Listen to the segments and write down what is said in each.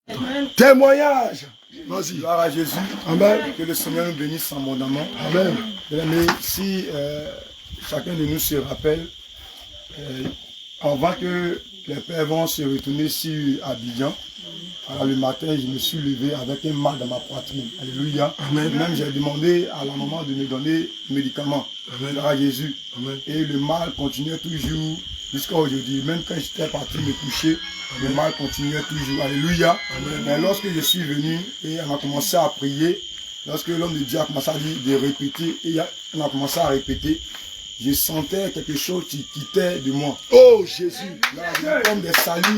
Amen. Témoignage. Vas-y. Gloire à Jésus. Amen. Que le Seigneur nous bénisse abondamment. Amen. Mais si chacun de nous se rappelle, avant que les pères vont se retourner sur Abidjan, alors le matin, je me suis levé avec un mal dans ma poitrine. Alléluia. Amen. Même j'ai demandé à la maman de me donner des médicaments. Amen. Gloire à Jésus. Amen. Et le mal continuait toujours jusqu'à aujourd'hui. Même quand j'étais parti me coucher, le mal continuait toujours. Alléluia. Amen. Mais lorsque je suis venu et on a commencé à prier, lorsque l'homme de Dieu a commencé à dire de répéter, et on a commencé à répéter, je sentais quelque chose qui quittait de moi. Oh Jésus. Comme des salives.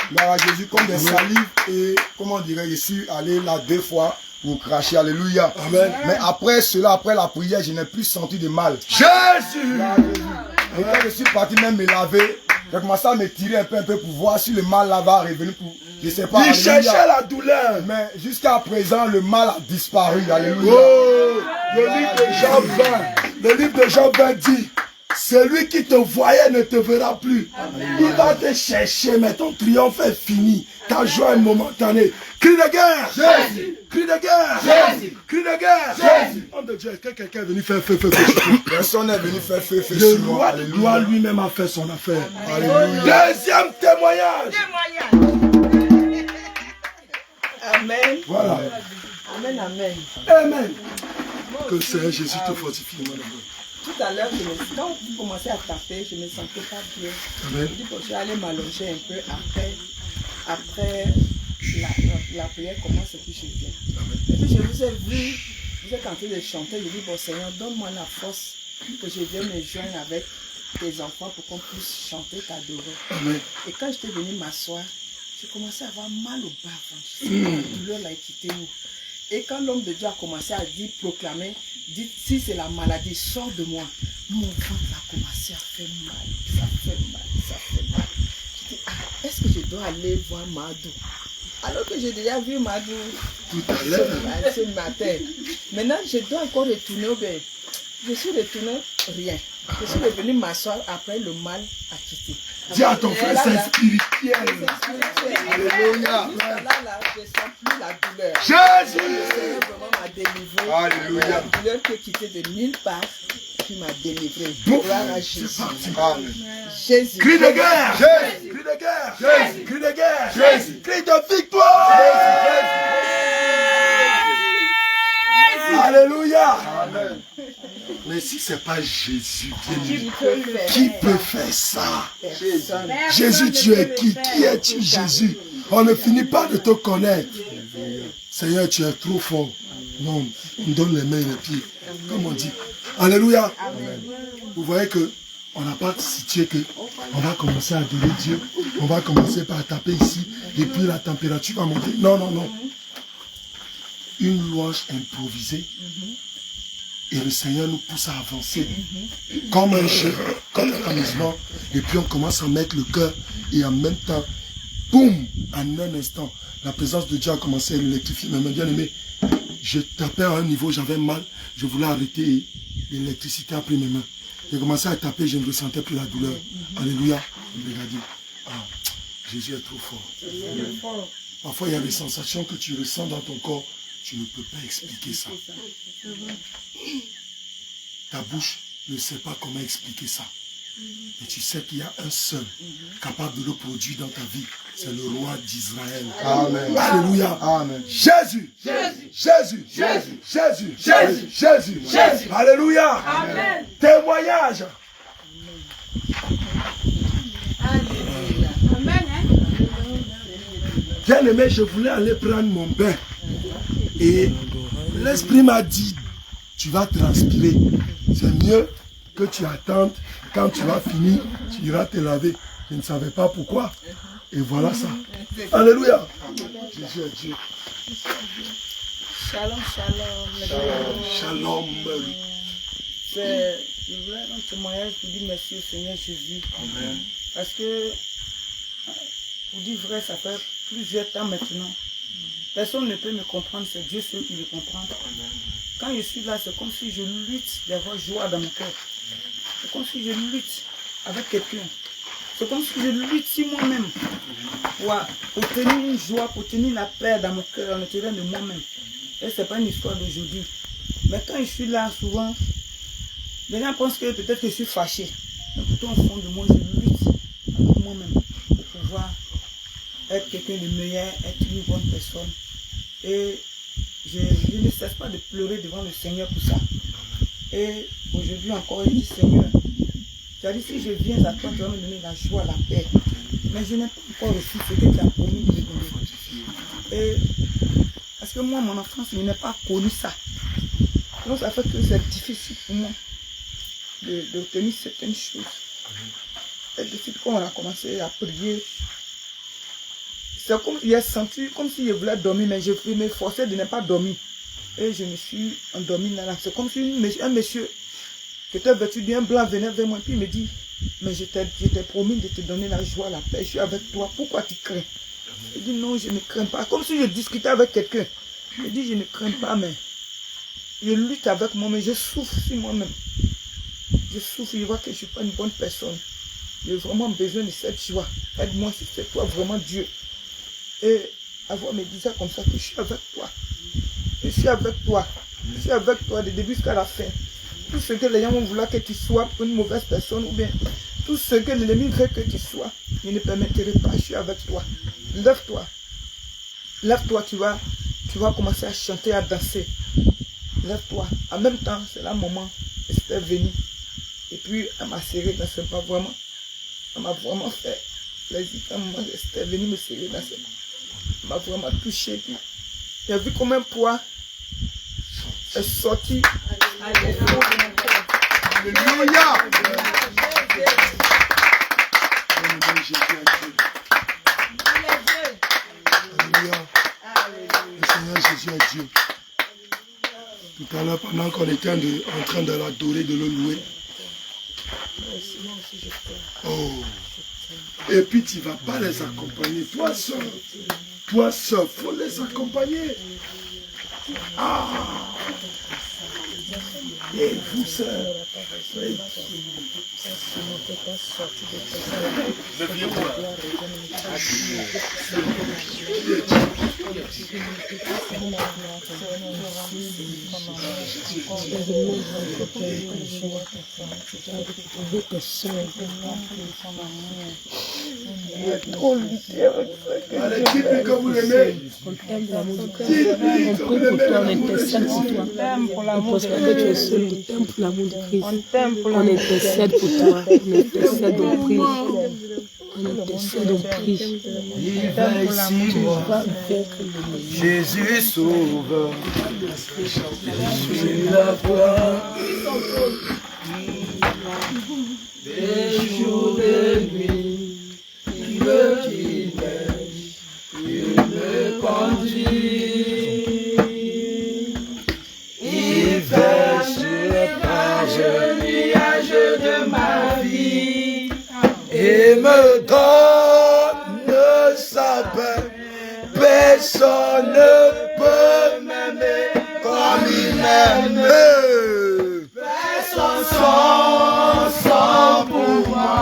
Gloire à Jésus, comme des salives. Et comment dirais-je, je suis allé là 2 fois pour cracher. Alléluia. Amen. Mais après cela, après la prière, je n'ai plus senti de mal. Jésus. Gloire à Jésus. Et quand je suis parti même me laver, j'ai commencé à me tirer un peu pour voir si le mal là va revenir pour, je sais pas. Il Alléluia. cherchait la douleur. Mais jusqu'à présent, le mal a disparu. Alléluia. Oh, le livre de Jean 20, le livre de Jean 20 dit, celui qui te voyait ne te verra plus. Amen. Il va te chercher, mais ton triomphe est fini. Ta joie est momentanée. Cri de guerre. Jésus. Cri de guerre. Jésus. Cri de guerre. Jésus. Homme de Dieu, est-ce que quelqu'un est venu faire feu, feu, feu? Personne n'est venu faire feu, feu. Le roi de gloire lui-même a fait son affaire. Alléluia. Deuxième témoignage. Amen. Voilà. Amen, amen. Amen. Que le Seigneur Jésus te fortifie. Tout à l'heure, quand vous commencez à taper, je ne me sentais pas bien. Amen. Je dis que je vais aller m'allonger un peu après la prière commence et puis je viens. Et puis je vous ai vu, vous êtes en train de chanter, je dis, bon Seigneur, donne-moi la force que je vienne me joindre avec tes enfants pour qu'on puisse chanter, t'adorer. Amen. Et quand j'étais venu m'asseoir, j'ai commencé à avoir mal au bas. Je sais pas, la douleur l'a quitté où. Et quand l'homme de Dieu a commencé à dire, proclamer, dit, si c'est la maladie, sors de moi. Mon ventre a commencé à faire mal. Ça fait mal, ça fait mal. Je dis, ah, est-ce que je dois aller voir Madou? Alors que j'ai déjà vu Madou tout à l'heure ce matin. Maintenant, je dois encore retourner au bain. Je suis retourné, rien. Je suis revenu m'asseoir après le mal à quitter. Dis à ton frère, c'est spirituel. Alléluia. Là, je ne sens plus la douleur. Jésus. Le Seigneur vraiment m'a délivré. Alléluia. La douleur qui quittait de nulle part, qui m'a délivré. Bon, Gloire à Jésus. Amen. Jésus. Cri de guerre. Jésus. Cri de guerre. Jésus. Cri de guerre. Jésus. Cri de victoire. Alléluia. Amen. Mais si ce n'est pas Jésus, Qui peut faire ça? Personne. Jésus, tu es qui? Qui es-tu, Jésus? On ne finit pas de te connaître. Seigneur, tu es trop fort. Non, on me donne les mains et les pieds. Comme on dit. Alléluia. Vous voyez que on n'a pas situé que on va commencer à adorer Dieu. On va commencer par taper ici. Et puis la température va monter. Non, non, non. Une louange improvisée. Et le Seigneur nous pousse à avancer comme un jeu, comme un amusement. Et puis on commence à mettre le cœur. Et en même temps, boum, en un instant, la présence de Dieu a commencé à électrifier. Mais bien aimé, je tapais à un niveau, j'avais mal. Je voulais arrêter et l'électricité a pris mes mains. J'ai commencé à taper, je ne ressentais plus la douleur. Alléluia. Regardez. Ah, Jésus est trop fort. Parfois, il y a des sensations que tu ressens dans ton corps. Tu ne peux pas expliquer ça. Ta bouche ne sait pas comment expliquer ça. Et tu sais qu'il y a un seul capable de le produire dans ta vie. C'est le roi d'Israël. Amen. Alléluia. Amen. Jésus. Jésus. Jésus. Jésus. Jésus. Jésus. Jésus. Jésus. Alléluia. Amen. Témoignage. Amen. Bien aimé, je voulais aller prendre mon bain. Et l'esprit m'a dit, tu vas transpirer. C'est mieux que tu attendes. Quand tu vas finir, tu iras te laver. Je ne savais pas pourquoi. Et voilà ça. Alléluia. Jésus est Dieu. Shalom, shalom. Shalom. Je voulais un témoignage pour dire merci au Seigneur Jésus. Amen. Parce que, pour dire vrai, ça fait plusieurs temps maintenant. Personne ne peut me comprendre, c'est Dieu seul qui me comprend. Quand je suis là, c'est comme si je lutte d'avoir joie dans mon cœur. C'est comme si je lutte avec quelqu'un. C'est comme si je lutte sur moi-même. pour tenir une joie, pour tenir la paix dans mon cœur, à l'intérieur de moi-même. Et ce n'est pas une histoire d'aujourd'hui. Mais quand je suis là, souvent, les gens pensent que peut-être que je suis fâché. Mais pourtant, au fond de moi, je lutte avec moi-même pour pouvoir être quelqu'un de meilleur, être une bonne personne. Et je ne cesse pas de pleurer devant le Seigneur pour ça. Et aujourd'hui encore, je dis, Seigneur, tu as dit, si je viens à toi, tu vas me donner la joie, la paix. Mais je n'ai pas encore reçu ce que tu as promis de me donner. Et parce que moi, mon enfance, je n'ai pas connu ça. Donc ça fait que c'est difficile pour moi d'obtenir certaines choses. Et depuis qu'on a commencé à prier, c'est comme j'ai senti comme si je voulais dormir, mais je me forçais de ne pas dormir. Et je me suis endormi là. C'est comme si un monsieur qui était vêtu d'un blanc venait vers moi et puis il me dit, mais je t'ai promis de te donner la joie, la paix, je suis avec toi, pourquoi tu crains? Je dis non, je ne crains pas. Comme si je discutais avec quelqu'un. Je dis je ne crains pas, mais je lutte avec moi-même, je souffre sur moi-même. Je souffre, je vois que je ne suis pas une bonne personne. J'ai vraiment besoin de cette joie. Aide-moi si c'est toi vraiment Dieu. Et avoir me disait comme ça que je suis avec toi. Je suis avec toi. Je suis avec toi du début jusqu'à la fin. Tout ce que les gens vont vouloir que tu sois pour une mauvaise personne ou bien tout ce que l'ennemi veut que tu sois, je ne permettrai pas, je suis avec toi. Lève-toi. Lève-toi, tu vas commencer à chanter, à danser. Lève-toi. En même temps, c'est là moment, elle est venue. Et puis, elle m'a serré dans ses bras, vraiment. Elle m'a vraiment fait plaisir. Quand elle est venue me serrer dans ses bras, elle m'a vraiment touché. J'ai vu comme un poids est sorti. Alléluia. Le Seigneur Jésus est Dieu. Tout à l'heure, pendant qu'on était en train de l'adorer, de le louer. Oh. Et puis tu ne vas pas les accompagner. Toi seul, il faut les accompagner. Ah. Et vous seul. Allez, dites-lui que vous l'aimez. On t'aime pour l'amour du Christ. On prie pour toi, on intercède pour toi. On pense pas que tu es seul, on t'aime pour l'amour du Christ. On intercède pour toi. On intercède, on prie. On intercède, on prie. Il veille si moi, Jésus sauve. Je suis la foi. Des jours, des nuits, il me dirige, il me conduit. Il veille sur les pages, nuages de ma vie et me donne sa paix. Personne ne peut m'aimer comme il m'aime. Personne sans pour moi.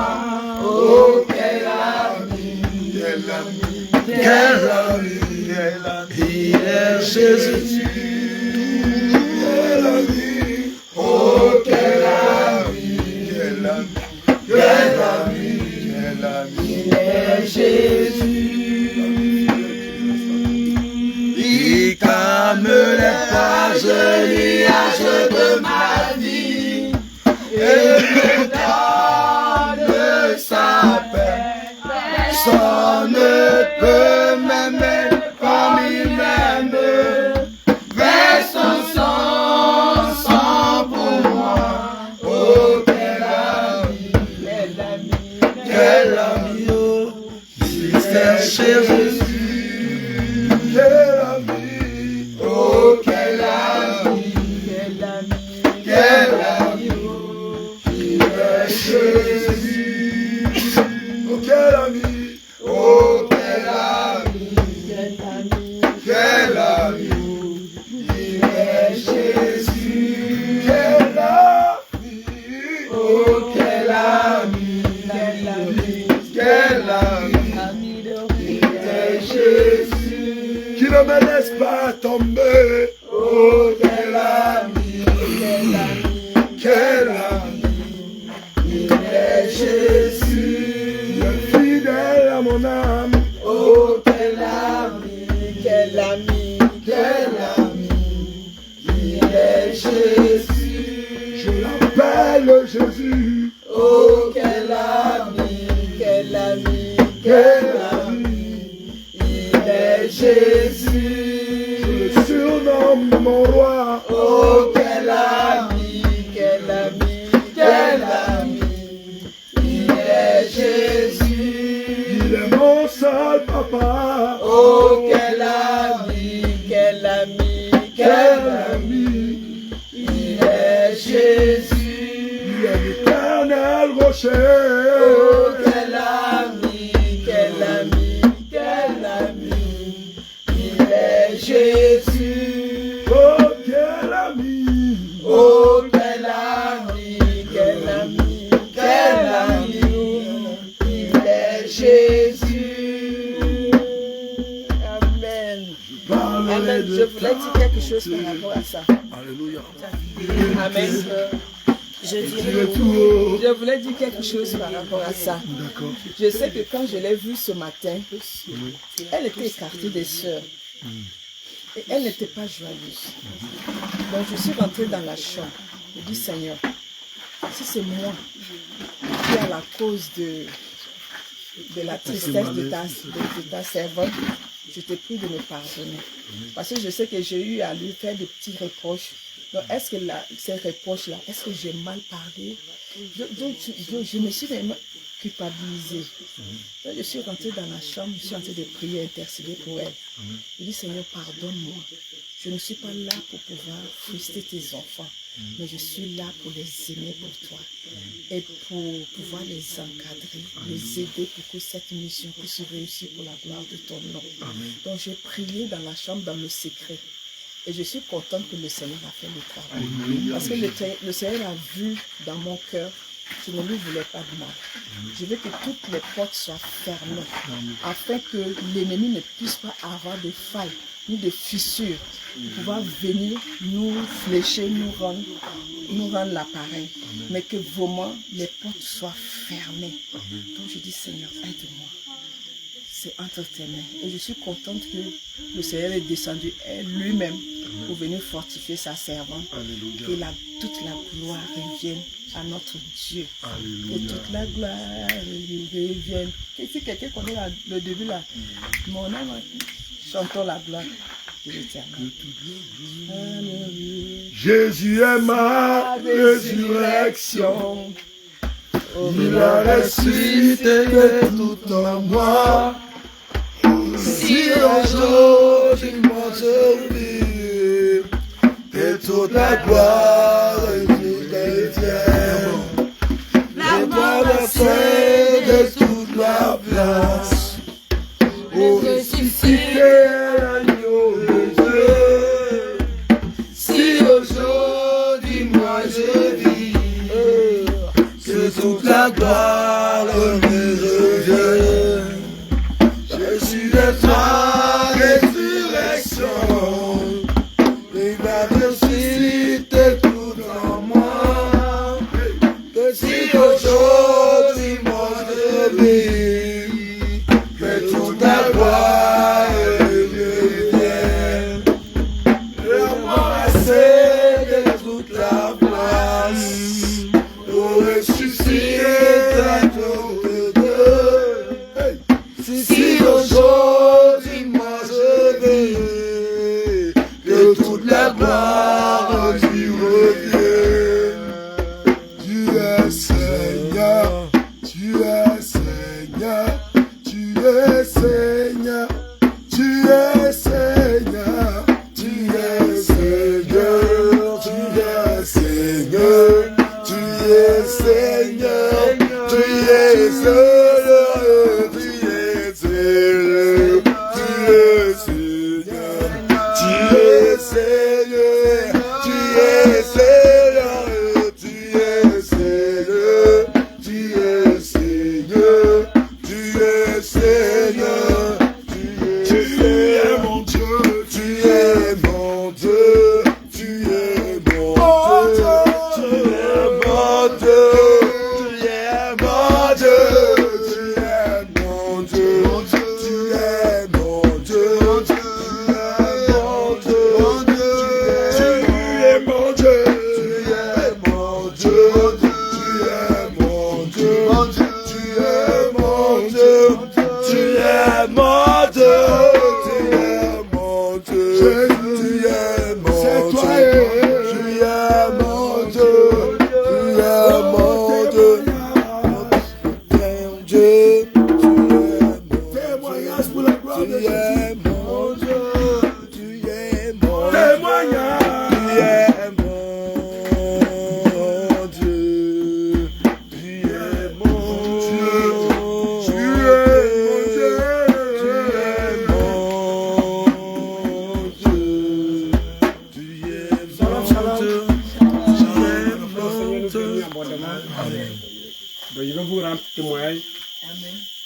Oh, quel ami, quel ami, quel ami, quel ami. Il est Jésus. Quel ami, oh, quel ami, quel ami, quel ami, quel ami. Il est Jésus. Il calme les pages, nuages de ma vie et me donne sa paix. Personne ne peut m'aimer comme il m'aime. Personne sans pour moi. Oh, quel ami, quel ami, oh, c'est Jésus. Quel ami, oh, quel ami, quel ami, quel ami, oh, il est Jésus. Oh, quel ami, oh, quel ami, quel ami, quel ami, oh, il est Jésus. Quel ami, oh, quel ami, quel ami, quel ami, il ne me laisse pas tomber. Oh, quel ami, quel ami. Il est Jésus, il est fidèle à mon âme. Oh, quel ami, quel ami, quel ami. Il est Jésus, je l'appelle Jésus. Oh, quel ami, quel ami, quel ami. Il est Jésus, je le surnomme mon roi. Oh, quel ami, quel ami, quel ami. Il est Jésus, il est mon seul papa. Oh, quel ami, quel ami, quel ami. Il est Jésus, il est l'éternel rocher. Oh, quel ami, quel ami, quel ami. Il est Jésus. Oh, quel ami. Oh, quel ami, quel ami, quel ami. Il est Jésus. Amen. Amen. Je voulais dire quelque chose par rapport à ça. Alléluia. Amen. Je voulais dire quelque chose par rapport à ça. D'accord. Je sais que quand je l'ai vue ce matin, elle était écartée des sœurs. Et elle n'était pas joyeuse. Donc je suis rentrée dans la chambre. Je dis, Seigneur, si c'est moi qui ai la cause de la tristesse de ta servante, je te prie de me pardonner. Parce que je sais que j'ai eu à lui faire des petits reproches. Donc, est-ce que ces reproches-là, est-ce que j'ai mal parlé? Je me suis vraiment culpabilisée. Donc, je suis rentrée dans la chambre, je suis en train de prier, intercéder pour elle. Je dis, Seigneur, pardonne-moi. Je ne suis pas là pour pouvoir frustrer tes enfants, mais je suis là pour les aimer pour toi et pour pouvoir les encadrer, les aider pour que cette mission puisse réussir pour la gloire de ton nom. Donc, j'ai prié dans la chambre, dans le secret. Et je suis contente que le Seigneur a fait le travail. Parce que le Seigneur a vu dans mon cœur, je ne lui voulais pas de mal. Je veux que toutes les portes soient fermées, afin que l'ennemi ne puisse pas avoir de failles, ni de fissures, pour pouvoir venir nous flécher, nous rendre l'appareil. Mais que vraiment les portes soient fermées. Donc je dis, Seigneur, aide-moi. C'est entre tes mains. Et je suis contente que le Seigneur est descendu lui-même pour venir fortifier sa servante. Alléluia. Que toute la gloire revienne à notre Dieu. Alléluia. Que toute la gloire revienne. Si quelqu'un connaît le début là, mon âme, chantons la gloire de l'Éternel. Jésus est ma résurrection. Il a ressuscité tout en moi. Si aujourd'hui moi je vis, et toute la gloire est tienne. La gloire de toute la place. Pour ressusciter l'agneau de Dieu. Si aujourd'hui moi je vis, que toute la gloire me revient. Je suis de ta résurrection, il va ressusciter tout rends témoignage.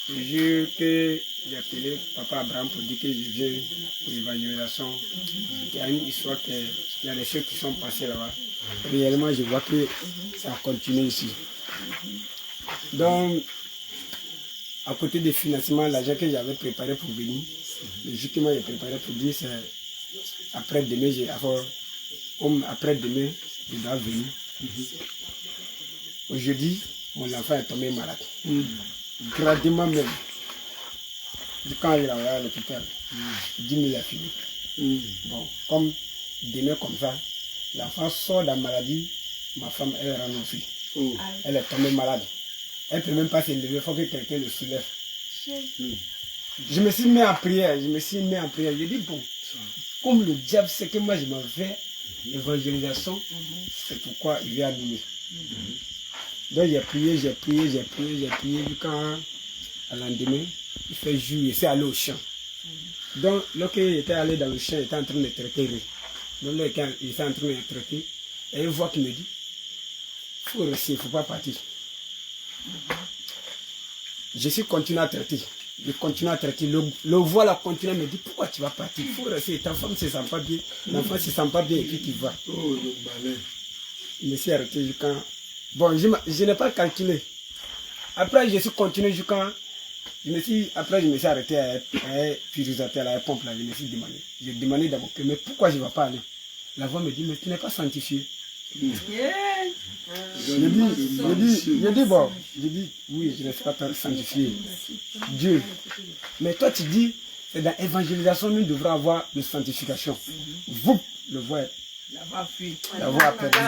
Je jure que j'ai appelé Papa Abraham pour dire que je viens pour l'évangélisation. Il y a une histoire, il y a des choses qui sont passées là-bas. Réellement, je vois que ça a continué ici. Donc, à côté des financements, l'argent que j'avais préparé pour venir, le jour que moi j'ai préparé pour dire, c'est après-demain, après-demain, je dois venir. Aujourd'hui, mon enfant est tombé malade. Grandement même. Quand il est à l'hôpital, 10 000 a fini. Bon, comme demain comme ça, l'enfant sort de la maladie, ma femme, elle rentre aussi. Elle est tombée malade. Elle ne peut même pas se lever, il faut que quelqu'un le soulève. Je me suis mis en prière, Je dis bon, comme le diable sait que moi je m'en vais, évangélisation, c'est pourquoi il vient annuler. Donc j'ai prié, jusqu'à lendemain, il fait jour, il s'est allé au champ. Donc lorsqu'il était allé dans le champ, il était en train de traiter. Donc là, il était en train de traiter, et une voix qui me dit, il faut rester, il ne faut pas partir. Je suis continué à traiter. Le voix là continue à me dire, pourquoi tu vas partir? Il faut rester, ta femme ne se sent pas bien, l'enfant ne se sent pas bien et puis tu vas. Je me suis arrêté jusqu'à... Bon, je n'ai pas calculé. Après, je suis continué jusqu'à... Après, je me suis arrêté à un purificateur, à la pompe là, je me suis demandé. J'ai demandé d'abord, mais pourquoi je ne vais pas aller? La voix me dit, mais tu n'es pas sanctifié. Je dis, oui, je ne suis pas sanctifié. Dieu. Mais toi, tu dis, c'est dans l'évangélisation, nous devrons avoir de sanctification. Vous, le voix, la voix a perdu.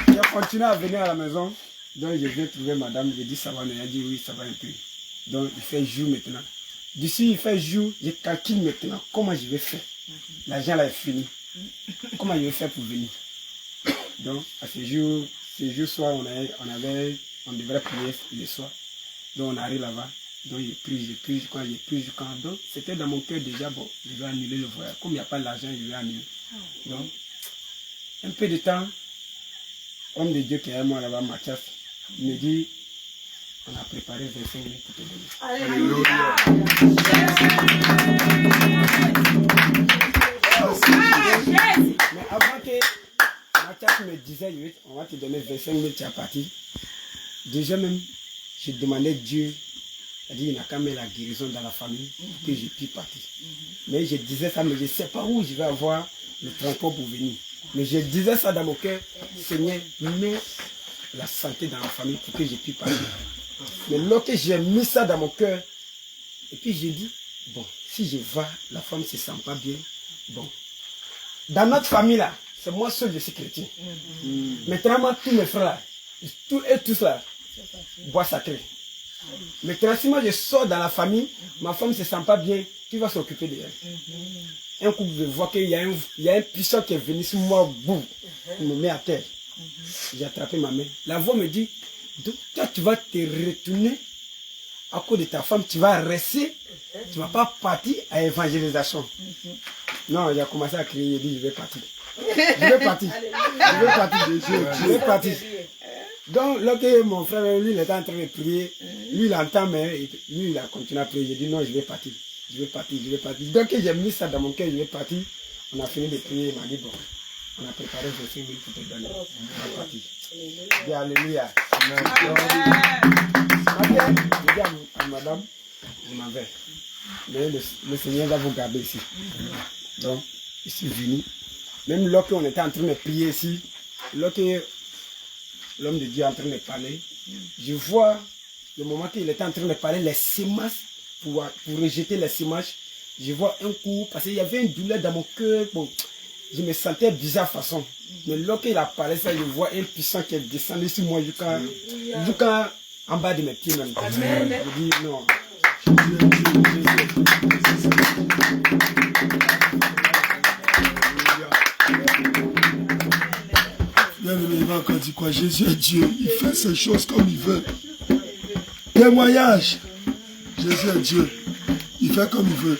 J'ai continué à venir à la maison. Donc, je viens trouver madame. Je dis, ça va. Elle a dit, oui, ça va un peu. Donc, il fait jour maintenant. D'ici, il fait jour. Je calcule maintenant comment je vais faire. L'argent là est fini. Comment je vais faire pour venir? Donc, à ce jour soir, on devrait prier le soir. Donc, on arrive là-bas. Donc, j'ai pris. Donc, c'était dans mon cœur déjà, bon, je vais annuler le voyage. Comme il n'y a pas d'argent, je vais annuler. Donc, un peu de temps, homme de Dieu qui est à moi là-bas, Mathias, me dit, on a préparé 25 minutes pour te donner. Alléluia. Mais avant que Mathias me disait, on va te donner 25 000, tu es parti. Déjà même, j'ai demandé Dieu, il n'a qu'à mettre la guérison dans la famille, que je puisse partir. Mais je disais ça, mais je ne sais pas où je vais avoir le transport pour venir. Mais je disais ça dans mon cœur, Seigneur, mets la santé dans la famille pour que je puisse partir. Mais lorsque j'ai mis ça dans mon cœur, et puis j'ai dit, bon, si je vais, la femme ne se sent pas bien, bon. Dans notre famille là, c'est moi seul, je suis chrétien. Maintenant, tous mes frères là, tous là, bois sacré. Maintenant, si moi je sors dans la famille, ma femme ne se sent pas bien, qui va s'occuper d'elle? Un coup, je vois qu'il y a un puissant qui est venu sur moi, boum, il me met à terre. J'ai attrapé ma main. La voix me dit, donc, toi tu vas te retourner à cause de ta femme, tu vas rester, tu ne vas pas partir à l'évangélisation. Non, j'ai commencé à crier, j'ai dit, je vais partir. Je vais partir. Donc, lorsque mon frère, lui, il était en train de prier, lui, il entend, mais lui, il a continué à prier. J'ai dit, non, je vais partir. Donc, j'ai mis ça dans mon cœur, je vais partir. On a fini de prier, il m'a dit, bon, on a préparé 25 000 pour te donner. On va partir. Je dis, alléluia. Je dis à madame, je m'en vais. Mais le Seigneur va vous garder ici. Donc, je suis venu. Même lorsqu'on était en train de prier ici, lorsque l'homme de Dieu est en train de parler, je vois le moment qu'il était en train de parler, les semences, pour rejeter les semences, je vois un coup, parce qu'il y avait une douleur dans mon cœur, bon, je me sentais bizarre façon. Mais lorsqu'il a parlé ça, je vois un puissant qui est descendu sur moi jusqu'en bas de mes pieds même. Amen. Je dis non. Bien-aimé, il va encore dire quoi? Jésus est Dieu, il fait ces choses comme il veut. Témoignage. Jésus est Dieu, il fait comme il veut.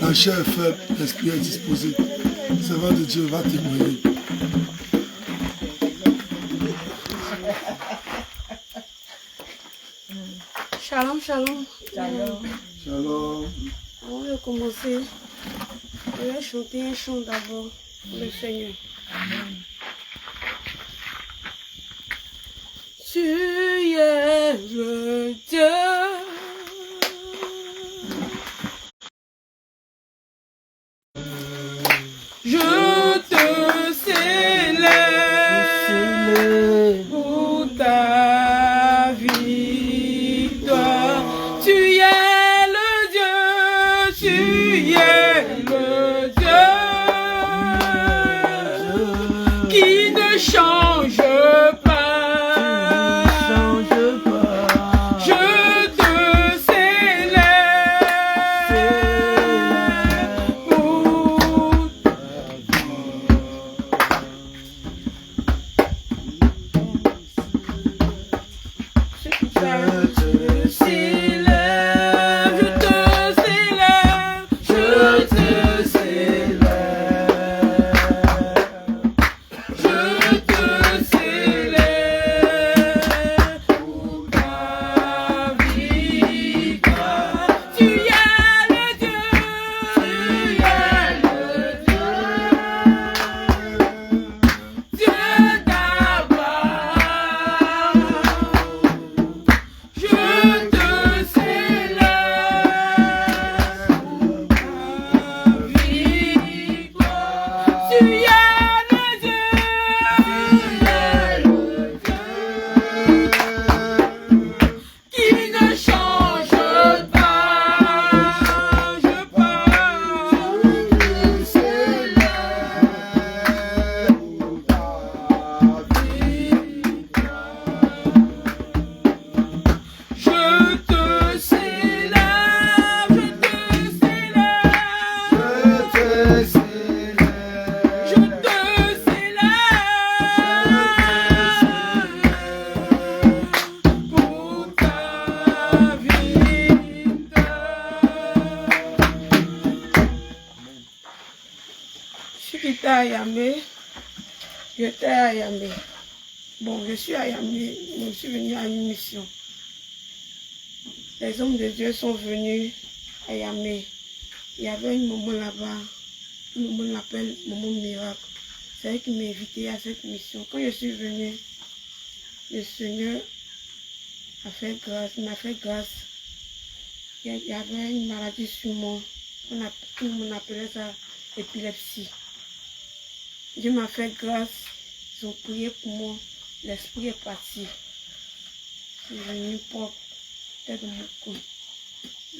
La chair est faible, l'esprit est disposé. Le servant de Dieu va témoigner. Shalom, shalom. Shalom. Avant de commencer, je vais chanter un chant d'abord pour le Seigneur. Tu es le Dieu. Je te célèbre pour ta victoire. Tu es le Dieu, tu es le Dieu qui ne change pas. Je te célèbre pour à Yamé. J'étais à Yamé. Bon, je suis à Yamé. Je suis venue à une mission. Les hommes de Dieu sont venus à Yamé. Il y avait une maman là-bas. Une maman l'appelle Maman Miracle. C'est elle qui m'a invité à cette mission. Quand je suis venue, le Seigneur m'a fait grâce. Il y avait une maladie sur moi. On appelait ça épilepsie. Dieu m'a fait grâce. Ils ont prié pour moi. L'esprit est parti. Je suis venue propre. Tête de mon cou.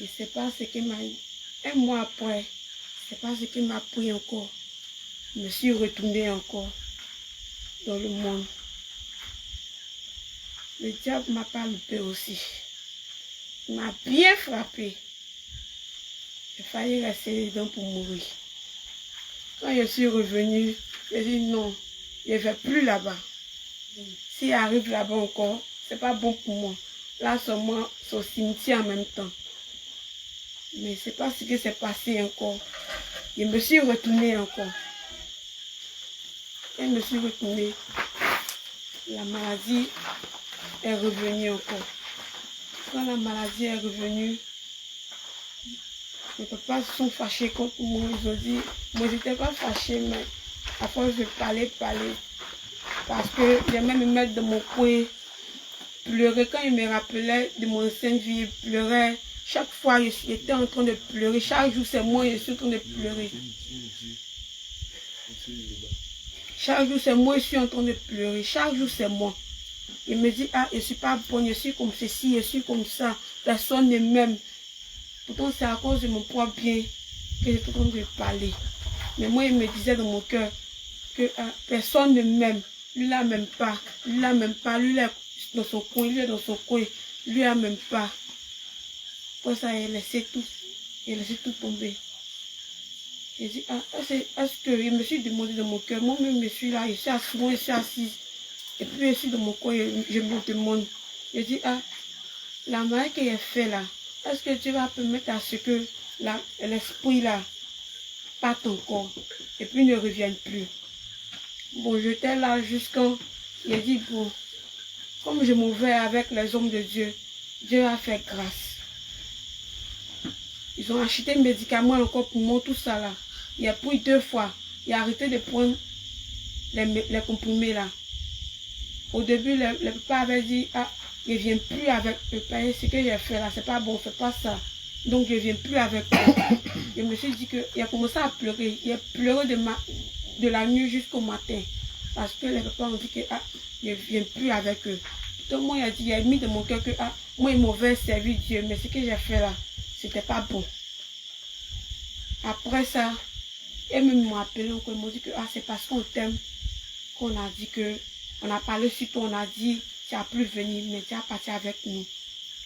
Et c'est pas ce qui m'a... Un mois après, c'est pas ce qui m'a pris encore. Je me suis retournée encore dans le monde. Le diable m'a pas loupé aussi. Il m'a bien frappé. J'ai failli rester dedans pour mourir. Quand je suis revenue, j'ai dit non, je ne vais plus là-bas. S'il arrive là-bas encore, c'est pas bon pour moi. Là seulement, c'est au cimetière en même temps. Mais c'est pas ce qui s'est passé encore. Je me suis retournée encore. Et je me suis retournée. La maladie est revenue encore. Quand la maladie est revenue, mes papas sont fâchés contre moi. Ils ont dit, moi je n'étais pas fâchée, mais à force de parler. Parce que j'aimais me mettre dans mon coin, pleurer. Quand ils me rappelaient de mon ancienne vie, ils pleuraient. Chaque fois, j'étais en train de pleurer. Chaque jour, c'est moi, je suis en train de pleurer. Chaque jour, c'est moi, je suis en train de pleurer. Chaque jour, c'est moi. Il me dit, ah, je ne suis pas bonne, je suis comme ceci, je suis comme ça. Personne ne m'aime. Pourtant, c'est à cause de mon propre bien que j'étais en train de parler. Mais moi, il me disait dans mon cœur que personne ne m'aime. Lui, là, m'aime pas. Lui, là, m'aime pas. Lui, là, dans son coin. Lui, est dans son coin. Lui, là, m'aime pas. Pour ça, il a laissé tout tomber. J'ai dit, ah, est-ce que je me suis demandé dans mon cœur, moi-même, je suis là, je suis assise. Et puis, je suis dans mon coin, je me demande. J'ai dit, ah, la manière qu'il a fait là, est-ce que tu vas permettre à ce que l'esprit là parte encore et puis ne revienne plus? Bon, j'étais là jusqu'à... J'ai dit, bon, comme je m'ouvrais avec les hommes de Dieu, Dieu a fait grâce. Ils ont acheté des médicaments encore pour moi, tout ça là. Il a pris 2 fois. Il a arrêté de prendre les comprimés là. Au début, le papa avait dit, ah, il ne vient plus avec le père, ce que j'ai fait là, c'est pas bon, fais pas ça. Donc je ne viens plus avec eux. Je me suis dit qu'il a commencé à pleurer. Il a pleuré de la nuit jusqu'au matin. Parce que les papas ont dit que ah, je ne viens plus avec eux. Donc moi, il a mis de mon cœur que ah, moi, il m'avait servi Dieu. Mais ce que j'ai fait là, c'était pas bon. Après ça, ils m'ont appelé encore. Ils m'ont dit que ah, c'est parce qu'on t'aime qu'on a dit que, on a parlé sur toi, on a dit, tu n'as plus venir, mais tu as parti avec nous.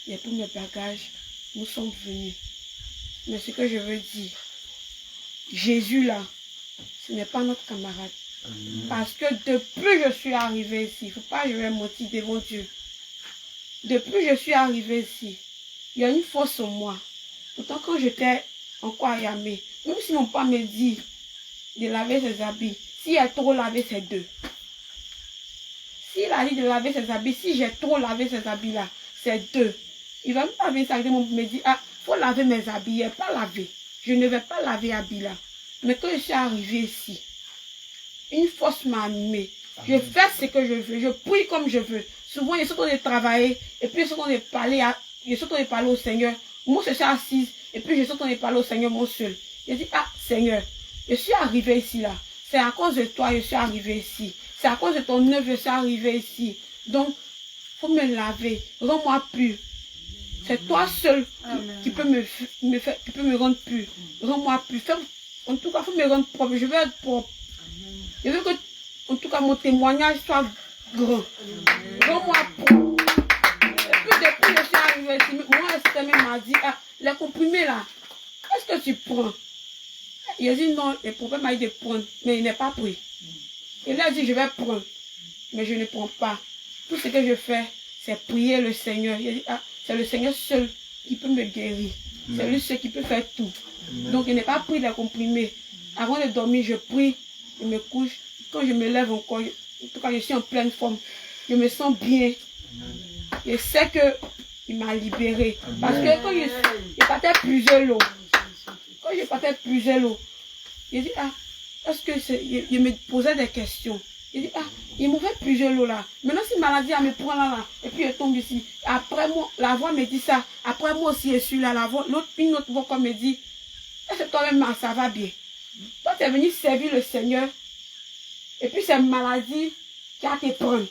Il y a tous mes bagages. Nous sommes venus. Mais ce que je veux dire, Jésus là, ce n'est pas notre camarade. Parce que depuis que je suis arrivée ici, il ne faut pas que je vais mentir devant Dieu. Depuis que je suis arrivée ici, il y a une force en moi. Pourtant quand j'étais encore à Yamé, même si mon père me dit de laver ses habits, s'il a trop lavé ses 2. S'il a dit de laver ses habits, si j'ai trop lavé ses habits là, c'est 2. Il va me laver ça, me dit, ah, il faut laver mes habits, il n'est pas lavé. Je ne vais pas laver habits là. Mais quand je suis arrivée ici, une force m'a animée. Je fais ce que je veux, je prie comme je veux. Souvent, je suis en train de travailler, et puis je suis en train de parler, au Seigneur. Moi, je suis assise, et puis je suis en train de parler au Seigneur, mon seul. Je dis, ah, Seigneur, je suis arrivée ici là. C'est à cause de toi, je suis arrivée ici. C'est à cause de ton œuvre, je suis arrivée ici. Donc, il faut me laver, rends-moi pur. C'est toi seul qui peut me rendre pur. Rends-moi pur. En tout cas, il faut me rendre propre. Je veux être propre. Je veux que, en tout cas, mon témoignage soit grand. Rends-moi propre. Et puis, depuis que je suis arrivée ici, moi, le Seigneur m'a dit, ah, les comprimés là, est-ce que tu prends? Il a dit non, le prophète m'a dit de prendre, mais il n'est pas pris. Il a dit, je vais prendre, mais je ne prends pas. Tout ce que je fais, c'est prier le Seigneur. Il a dit, ah, c'est le Seigneur seul qui peut me guérir. C'est lui seul qui peut faire tout. Donc, il n'est pas pris les comprimés. Avant de dormir, je prie, je me couche. Quand je me lève encore, en tout cas, je suis en pleine forme. Je me sens bien. Je sais qu'il m'a libéré. Parce que quand je partais plusieurs lots, je dis, ah, est-ce que c'est... Je me posais des questions. Je dis, ah, il m'a fait plusieurs lots là. Maintenant, si maladie, elle me prend là, et puis elle tombe ici. Après moi, la voix me dit ça. Après moi aussi, je suis là. Une autre voix comme me dit, est-ce que toi-même, ça va bien? Toi, tu es venu servir le Seigneur. Et puis, c'est maladie qui a te prendre.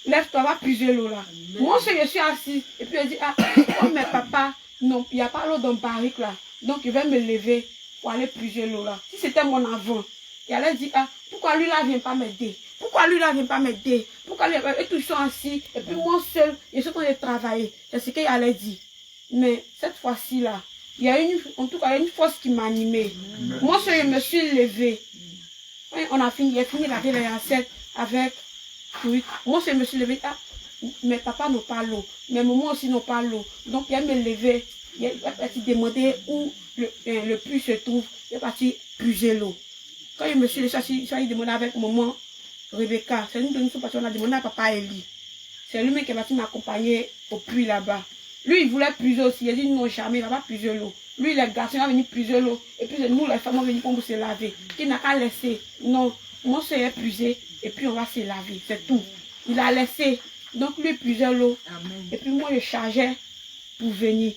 Lève-toi, va plusieurs lots là. Moi, je suis assise. Et puis, elle dit, ah, oh, mais papa, non, il n'y a pas l'eau dans le barrique là. Donc, il va me lever pour aller plusieurs lots là. Si c'était mon avant, il allait dire, ah, pourquoi lui là ne vient pas m'aider? Pourquoi lui là ne vient pas m'aider? Pourquoi lui, et tous sont assis, et puis moi seul, je suis en train de travailler. C'est ce qu'il allait dire. Mais cette fois-ci là, il y a en tout cas, il y a une force qui m'a animée. Moi seul, je me suis levée. On a fini, il a fini la vie les recettes avec, oui. Moi seul, je me suis levée, ah, mes papas n'ont pas l'eau, mes mamans aussi n'ont pas l'eau. Donc, il a me levé, il a parti demander où le puits se trouve, il est parti puiser l'eau. Quand je me suis laissé, je suis allé demander avec maman Rebecca. C'est nous de nous parce qu'on a demandé à papa Eli. C'est lui-même qui est parti m'accompagner au puits là-bas. Lui, il voulait puiser aussi. Il a dit non, jamais, il ne va pas puiser l'eau. Lui, les garçons, il va venir puiser l'eau. Et puis, nous, les femmes, on va venir pour se laver. Il n'a qu'à laisser. Non, moi, je vais puiser et puis on va se laver. C'est tout. Il a laissé. Donc, lui, puisait l'eau. Et puis, moi, je chargeais pour venir.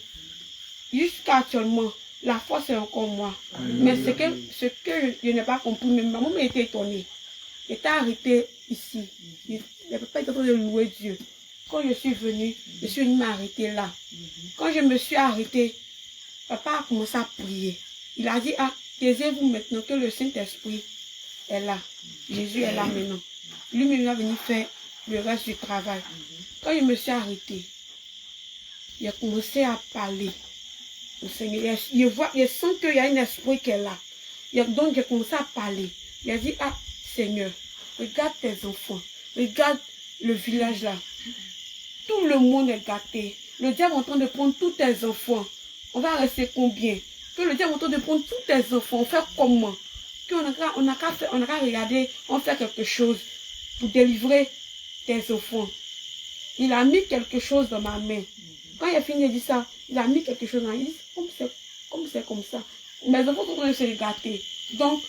Jusqu'à actuellement, la force est encore moi. Mais ce que je n'ai pas compris, mais maman m'a été étonnée. J'étais arrêtée ici. Le papa était en train de louer Dieu. Quand je suis venue m'arrêter là. Quand je me suis arrêtée, papa a commencé à prier. Il a dit, ah, taisez-vous maintenant que le Saint-Esprit est là. Jésus est là maintenant. Lui-même va venir faire le reste du travail. Quand je me suis arrêtée, il a commencé à parler. Le Seigneur, je sens qu'il y a un esprit qui est là. Donc j'ai commencé à parler. Il a dit, ah Seigneur, regarde tes enfants. Regarde le village là. Tout le monde est gâté. Le diable est en train de prendre tous tes enfants. On va rester combien? Que le diable est en train de prendre tous tes enfants. On fait comment? On n'a qu'à regarder, on fait quelque chose pour délivrer tes enfants. il a mis quelque chose dans ma main. Quand il a fini de dire ça, il a mis quelque chose dans ma main. Il dit, comme ça. Mes enfants sont en train de se gâter. Donc,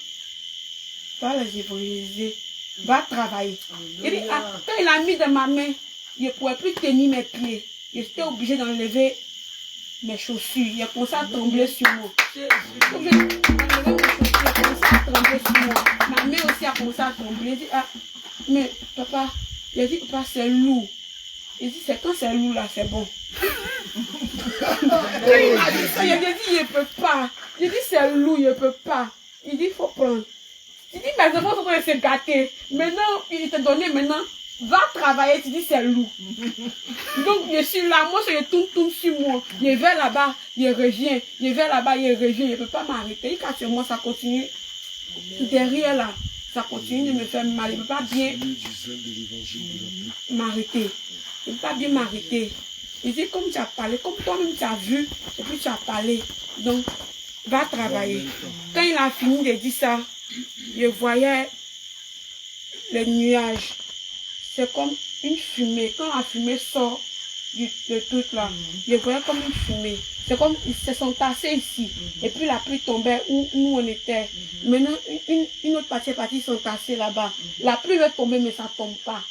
va les évangéliser, va travailler. Il dit, quand il a mis dans ma main, je ne pouvais plus tenir mes pieds. J'étais obligé d'enlever mes chaussures. Il a commencé à trembler sur moi. Donc, j'ai enlevé mes chaussures, il a commencé à trembler sur moi. Ma main aussi a commencé à trembler. Il dit, mais papa, il a dit, papa, c'est lourd. Il dit, c'est quand c'est lourd là, c'est bon. Quand il m'a dit ça, il a dit, je ne peux pas. J'ai dit, c'est lourd, je ne peux pas. Il dit, il faut prendre. Il dit, mes enfants sont en train de se gâter. Maintenant, il te donné, maintenant, va travailler. Tu dis, c'est lourd. Donc, je suis là, moi, je tourne sur moi. Je vais là-bas, je reviens. Je vais là-bas, je reviens. Je ne peux pas m'arrêter. Quand sur moi, ça continue. Derrière là, ça continue de me faire mal. Je ne peux pas bien m'arrêter. Je ne peux pas bien m'arrêter. Il dit, comme tu as parlé, comme toi-même tu as vu, et puis tu as parlé. Donc, va travailler. Quand il a fini de dire ça, je voyais les nuages. C'est comme une fumée. Quand la fumée sort du truc là, je voyais comme une fumée. C'est comme ils se sont tassés ici. Et puis la pluie tombait où on était. Maintenant, une autre partie est partie, ils sont tassés là-bas. La pluie va tomber, mais ça ne tombe pas.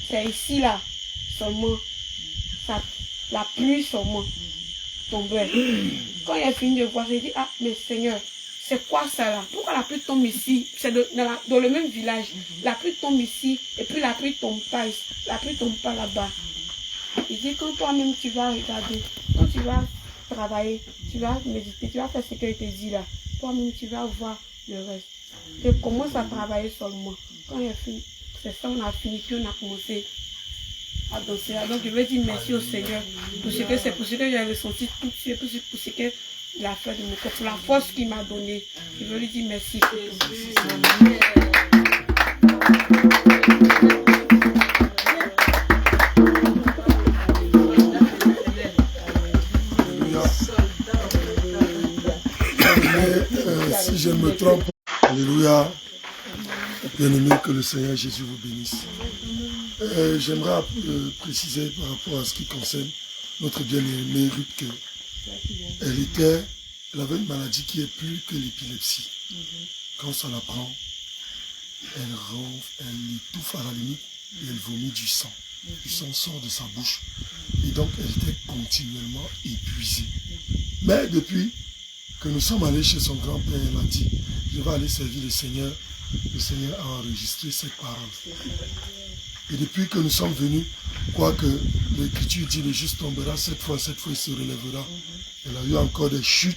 C'est ici là, seulement. La pluie seulement tombait. Quand il a fini de voir, j'ai dit, ah, mais Seigneur, c'est quoi ça là? Pourquoi la pluie tombe ici? C'est dans le même village. La pluie tombe ici, et puis la pluie tombe pas ici. La pluie tombe pas là-bas. Il dit, quand toi-même tu vas regarder, quand tu vas travailler, tu vas méditer, tu vas faire ce qu'il te dit là, toi-même tu vas voir le reste. Je commence à travailler seulement. Quand il a fini, c'est ça, on a fini, puis on a commencé à danser. Donc je vais dire merci au Seigneur pour ce que c'est, pour ce que j'ai ressenti tout de suite, pour ce que il a fait de mon cœur, pour la force qu'il m'a donnée. Je veux lui dire merci pour tout. Si je ne me trompe, alléluia, bien-aimé, que le Seigneur Jésus vous bénisse. J'aimerais préciser par rapport à ce qui concerne notre bien-aimée Ruth que elle avait une maladie qui est plus que l'épilepsie. Quand ça la prend, elle ronfle, elle étouffe à la limite et elle vomit du sang. Du sang sort de sa bouche. Et donc elle était continuellement épuisée. Mais depuis que nous sommes allés chez son grand-père, elle a dit, je vais aller servir le Seigneur. Le Seigneur a enregistré cette parole. Et depuis que nous sommes venus, quoique l'Écriture dit le juste tombera, cette fois il se relèvera. Elle a eu encore des chutes,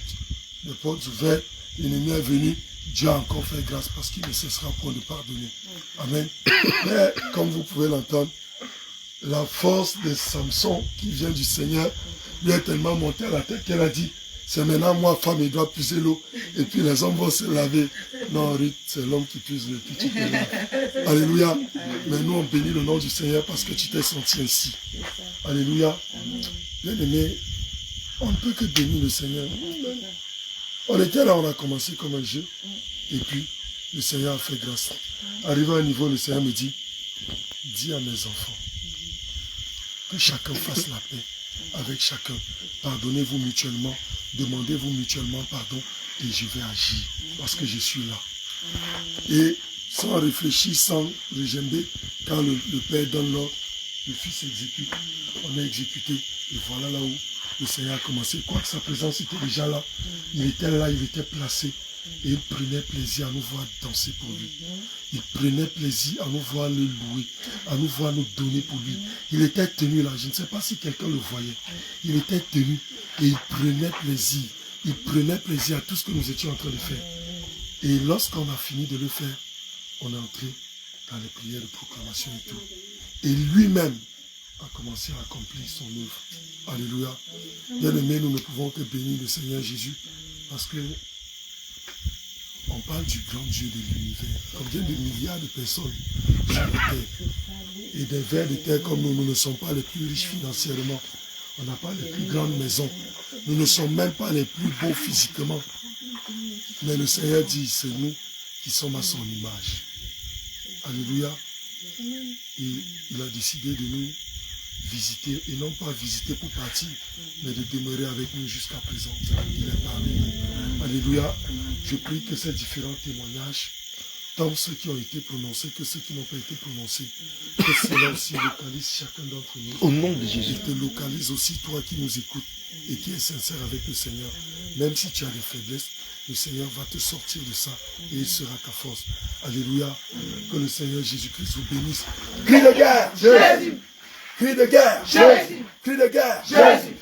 des portes ouvertes. L'ennemi est venu, Dieu a encore fait grâce parce qu'il ne cessera point de pardonner. Amen. Mais comme vous pouvez l'entendre, la force de Samson qui vient du Seigneur lui est tellement montée à la tête qu'elle a dit, c'est maintenant moi, femme, il doit puiser l'eau et puis les hommes vont se laver. Non, Ruth, c'est l'homme qui puise le puis tu te laves. Alléluia. Mais nous, on bénit le nom du Seigneur parce que tu t'es senti ainsi. Alléluia. Bien-aimé, on ne peut que bénir le Seigneur. On était là, on a commencé comme un jeu. Et puis, le Seigneur a fait grâce. Arrivé à un niveau, le Seigneur me dit, dis à mes enfants que chacun fasse la paix avec chacun. Pardonnez-vous mutuellement, demandez-vous mutuellement pardon et je vais agir parce que je suis là. Et sans réfléchir, sans regember, quand le Père donne l'ordre, le Fils exécute. On a exécuté et voilà là où le Seigneur a commencé. Quoique sa présence était déjà là, il était là, il était placé et il prenait plaisir à nous voir danser pour lui. Il prenait plaisir à nous voir le louer, à nous voir nous donner pour lui. Il était tenu là, je ne sais pas si quelqu'un le voyait. Il était tenu et il prenait plaisir. Il prenait plaisir à tout ce que nous étions en train de faire. Et lorsqu'on a fini de le faire, on est entré dans les prières de proclamation et tout. Et lui-même a commencé à accomplir son œuvre. Alléluia. Bien-aimés, nous ne pouvons que bénir le Seigneur Jésus parce que on parle du grand Dieu de l'univers. Combien de milliards de personnes sur la terre. Et des vers de terre comme nous ne sommes pas les plus riches financièrement. On n'a pas les plus grandes maisons. Nous ne sommes même pas les plus beaux physiquement. Mais le Seigneur dit, c'est nous qui sommes à son image. Alléluia. Et il a décidé de nous visiter, et non pas visiter pour partir, mais de demeurer avec nous jusqu'à présent. Il est parmi nous. Alléluia. Je prie que ces différents témoignages, tant ceux qui ont été prononcés que ceux qui n'ont pas été prononcés, que cela aussi localise chacun d'entre nous. Au nom de Jésus. Et te localise aussi toi qui nous écoutes et qui est sincère avec le Seigneur. Même si tu as des faiblesses, le Seigneur va te sortir de ça et il sera ta force. Alléluia. Que le Seigneur Jésus-Christ vous bénisse. Cri de guerre, Jésus. Cri de guerre, Jésus. Cri de guerre, Jésus.